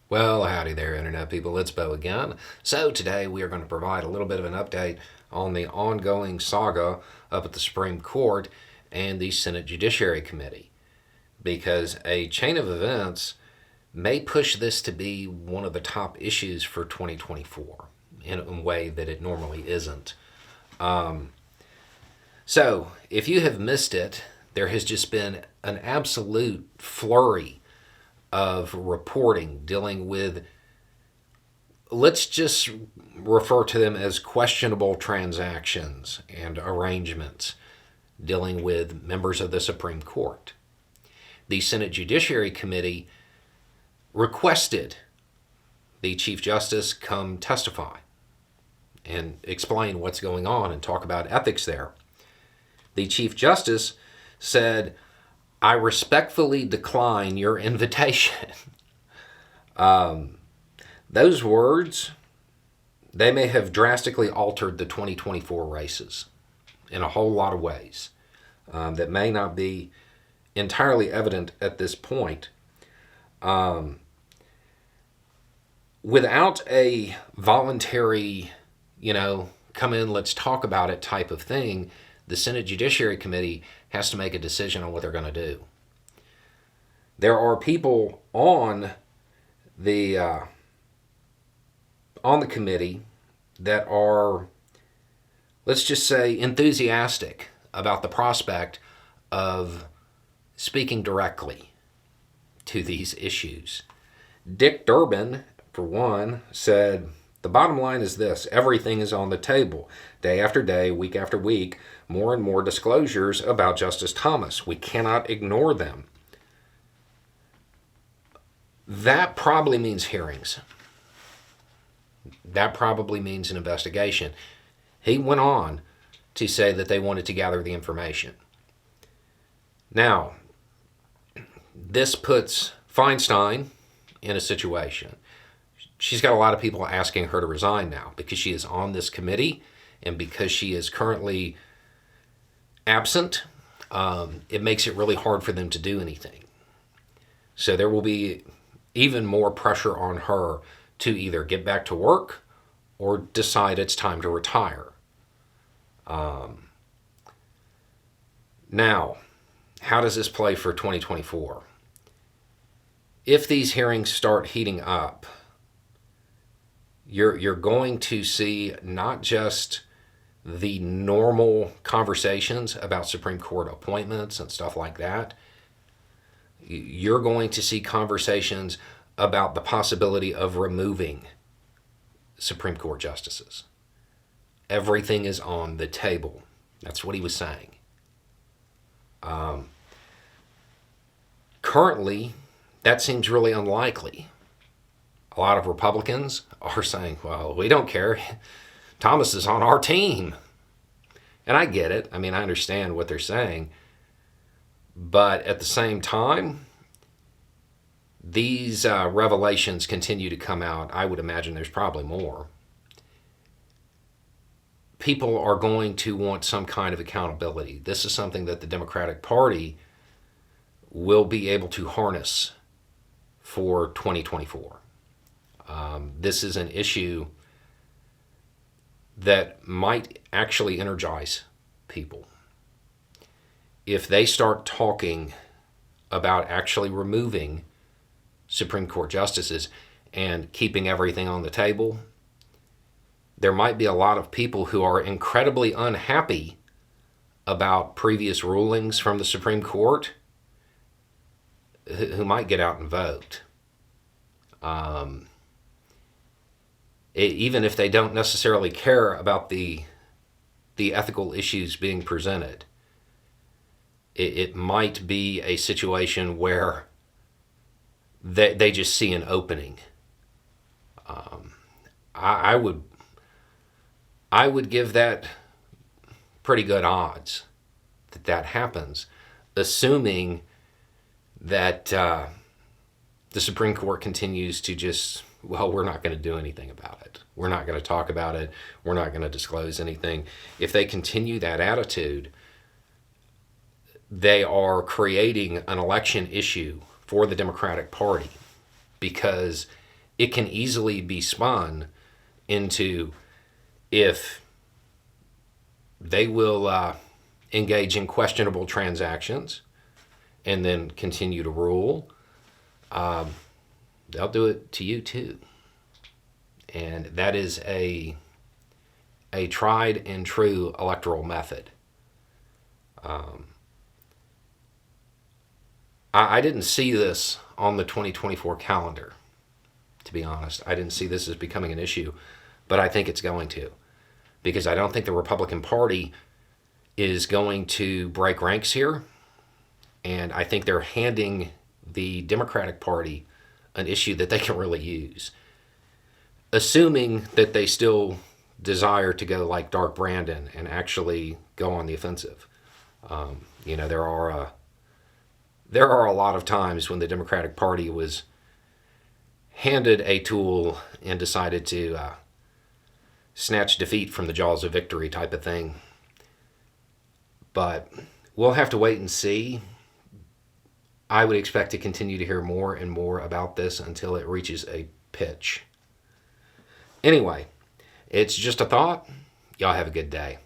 Well, howdy there, Internet people. It's Bo again. So, today we are going to provide a little bit of an update on the ongoing saga up at the Supreme Court and the Senate Judiciary Committee, because a chain of events may push this to be one of the top issues for 2024 in a way that it normally isn't. So, if you have missed it, there has just been an absolute flurry of reporting dealing with, let's just refer to them as questionable transactions and arrangements dealing with members of the Supreme Court. The Senate Judiciary Committee requested the Chief Justice come testify and explain what's going on and talk about ethics there. The Chief Justice said, "I respectfully decline your invitation." Those words, they may have drastically altered the 2024 races in a whole lot of ways that may not be entirely evident at this point. Without a voluntary, come in, let's talk about it type of thing, the Senate Judiciary Committee has to make a decision on what they're going to do. There are people on the committee that are, let's just say, enthusiastic about the prospect of speaking directly to these issues. Dick Durbin, for one, said, "The bottom line is this: everything is on the table. Day after day, week after week, more and more disclosures about Justice Thomas. We cannot ignore them." That probably means hearings. That probably means an investigation. He went on to say that they wanted to gather the information. Now, this puts Feinstein in a situation. She's got a lot of people asking her to resign now because she is on this committee and because she is currently absent. It makes it really hard for them to do anything. So there will be even more pressure on her to either get back to work or decide it's time to retire. Now, how does this play for 2024? If these hearings start heating up, you're going to see not just the normal conversations about Supreme Court appointments and stuff like that. You're going to see conversations about the possibility of removing Supreme Court justices. Everything is on the table. That's what he was saying. Currently, that seems really unlikely. A lot of Republicans are saying, well, we don't care. Thomas is on our team. And I get it. I mean, I understand what they're saying. But at the same time, these revelations continue to come out. I would imagine there's probably more. People are going to want some kind of accountability. This is something that the Democratic Party will be able to harness for 2024. This is an issue that might actually energize people. If they start talking about actually removing Supreme Court justices and keeping everything on the table, there might be a lot of people who are incredibly unhappy about previous rulings from the Supreme Court who might get out and vote. Even if they don't necessarily care about the ethical issues being presented, it might be a situation where they just see an opening. I would give that pretty good odds that happens, assuming that the Supreme Court continues to just, well, we're not going to do anything about it. We're not going to talk about it. We're not going to disclose anything. If they continue that attitude, they are creating an election issue for the Democratic Party, because it can easily be spun into, if they will engage in questionable transactions and then continue to rule, they'll do it to you too. And that is a tried and true electoral method. I didn't see this on the 2024 calendar, to be honest. I didn't see this as becoming an issue, but I think it's going to, because I don't think the Republican Party is going to break ranks here, and I think they're handing the Democratic Party an issue that they can really use, assuming that they still desire to go like Dark Brandon and actually go on the offensive. There are a lot of times when the Democratic Party was handed a tool and decided to snatch defeat from the jaws of victory type of thing. But we'll have to wait and see. I would expect to continue to hear more and more about this until it reaches a pitch. Anyway, it's just a thought. Y'all have a good day.